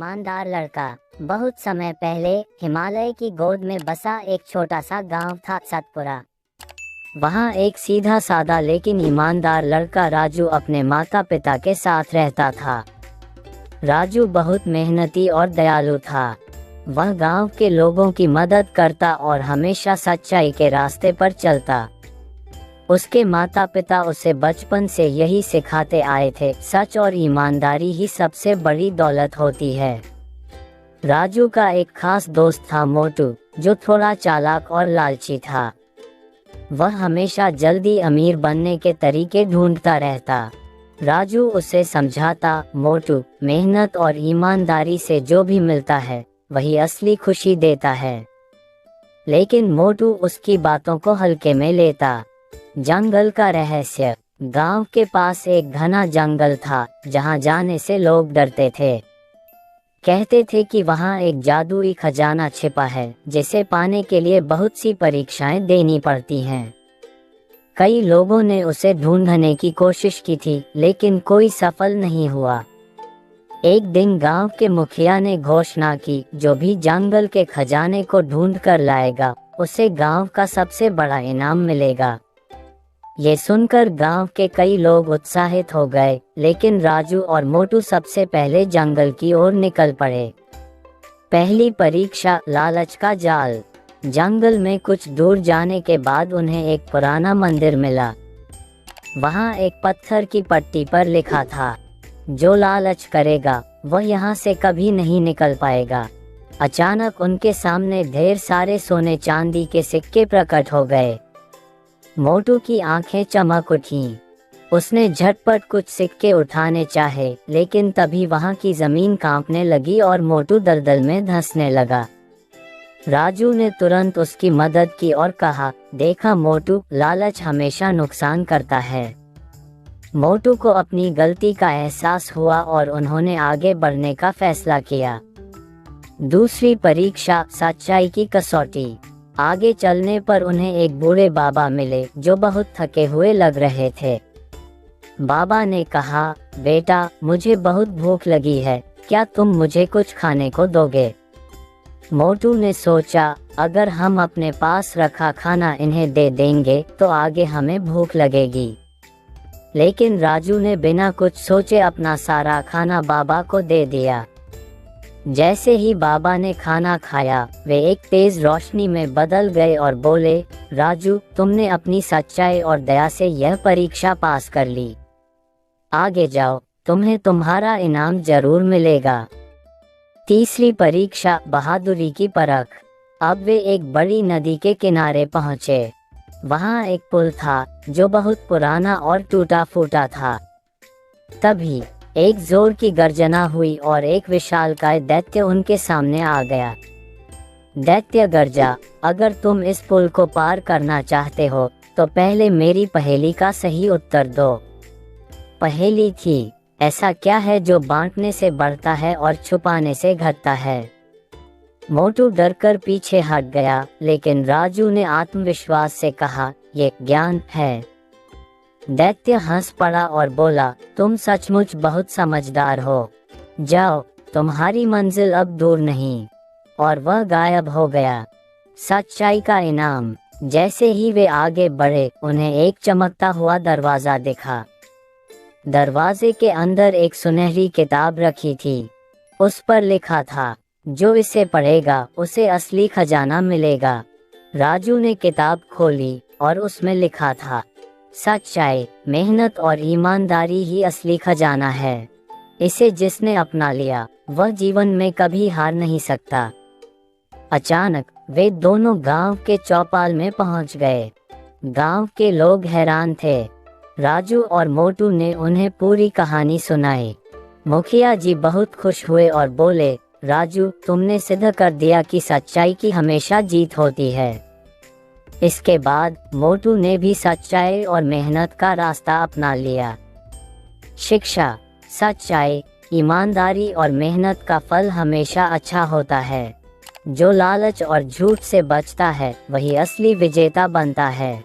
ईमानदार लड़का। बहुत समय पहले हिमालय की गोद में बसा एक छोटा सा गांव था, सतपुरा। वहाँ एक सीधा साधा लेकिन ईमानदार लड़का राजू अपने माता पिता के साथ रहता था। राजू बहुत मेहनती और दयालु था। वह गांव के लोगों की मदद करता और हमेशा सच्चाई के रास्ते पर चलता। उसके माता पिता उसे बचपन से यही सिखाते आए थे, सच और ईमानदारी ही सबसे बड़ी दौलत होती है। राजू का एक खास दोस्त था मोटू, जो थोड़ा चालाक और लालची था। वह हमेशा जल्दी अमीर बनने के तरीके ढूंढता रहता। राजू उसे समझाता, मोटू, मेहनत और ईमानदारी से जो भी मिलता है वही असली खुशी देता है। लेकिन मोटू उसकी बातों को हल्के में लेता। जंगल का रहस्य। गांव के पास एक घना जंगल था, जहां जाने से लोग डरते थे। कहते थे कि वहां एक जादुई खजाना छिपा है, जिसे पाने के लिए बहुत सी परीक्षाएं देनी पड़ती हैं। कई लोगों ने उसे ढूंढने की कोशिश की थी, लेकिन कोई सफल नहीं हुआ। एक दिन गांव के मुखिया ने घोषणा की, जो भी जंगल के खजाने को ढूंढ कर लाएगा उसे गांव का सबसे बड़ा इनाम मिलेगा। ये सुनकर गांव के कई लोग उत्साहित हो गए, लेकिन राजू और मोटू सबसे पहले जंगल की ओर निकल पड़े। पहली परीक्षा, लालच का जाल। जंगल में कुछ दूर जाने के बाद उन्हें एक पुराना मंदिर मिला। वहां एक पत्थर की पट्टी पर लिखा था, जो लालच करेगा वह यहाँ से कभी नहीं निकल पाएगा। अचानक उनके सामने ढेर सारे सोने चांदी के सिक्के प्रकट हो गए। मोटू की आंखें चमक उठीं। उसने झटपट कुछ सिक्के उठाने चाहे, लेकिन तभी वहां की जमीन कांपने लगी और मोटू दलदल में धंसने लगा। राजू ने तुरंत उसकी मदद की और कहा, देखा मोटू, लालच हमेशा नुकसान करता है। मोटू को अपनी गलती का एहसास हुआ और उन्होंने आगे बढ़ने का फैसला किया। दूसरी परीक्षा, सच्चाई की कसौटी। आगे चलने पर उन्हें एक बूढ़े बाबा मिले, जो बहुत थके हुए लग रहे थे। बाबा ने कहा, बेटा, मुझे बहुत भूख लगी है, क्या तुम मुझे कुछ खाने को दोगे? मोटू ने सोचा, अगर हम अपने पास रखा खाना इन्हें दे देंगे तो आगे हमें भूख लगेगी। लेकिन राजू ने बिना कुछ सोचे अपना सारा खाना बाबा को दे दिया। जैसे ही बाबा ने खाना खाया, वे एक तेज रोशनी में बदल गए और बोले, राजू, तुमने अपनी सच्चाई और दया से यह परीक्षा पास कर ली। आगे जाओ, तुम्हें तुम्हारा इनाम जरूर मिलेगा। तीसरी परीक्षा, बहादुरी की परख। अब वे एक बड़ी नदी के किनारे पहुंचे। वहां एक पुल था, जो बहुत पुराना और टूटा फूटा था। तभी एक जोर की गर्जना हुई और एक विशालकाय दैत्य उनके सामने आ गया। दैत्य गर्जा, अगर तुम इस पुल को पार करना चाहते हो तो पहले मेरी पहेली का सही उत्तर दो। पहेली थी, ऐसा क्या है जो बांटने से बढ़ता है और छुपाने से घटता है? मोटू डरकर पीछे हट गया, लेकिन राजू ने आत्मविश्वास से कहा, ये ज्ञान है। दैत्य हंस पड़ा और बोला, तुम सचमुच बहुत समझदार हो। जाओ, तुम्हारी मंजिल अब दूर नहीं। और वह गायब हो गया। सच्चाई का इनाम। जैसे ही वे आगे बढ़े, उन्हें एक चमकता हुआ दरवाजा दिखा। दरवाजे के अंदर एक सुनहरी किताब रखी थी। उस पर लिखा था, जो इसे पढ़ेगा उसे असली खजाना मिलेगा। राजू ने किताब खोली और उसमें लिखा था, सच्चाई, मेहनत और ईमानदारी ही असली खजाना है। इसे जिसने अपना लिया वह जीवन में कभी हार नहीं सकता। अचानक वे दोनों गांव के चौपाल में पहुंच गए। गांव के लोग हैरान थे। राजू और मोटू ने उन्हें पूरी कहानी सुनाई। मुखिया जी बहुत खुश हुए और बोले, राजू, तुमने सिद्ध कर दिया कि सच्चाई की हमेशा जीत होती है। इसके बाद मोटू ने भी सच्चाई और मेहनत का रास्ता अपना लिया। शिक्षा, सच्चाई, ईमानदारी और मेहनत का फल हमेशा अच्छा होता है। जो लालच और झूठ से बचता है वही असली विजेता बनता है।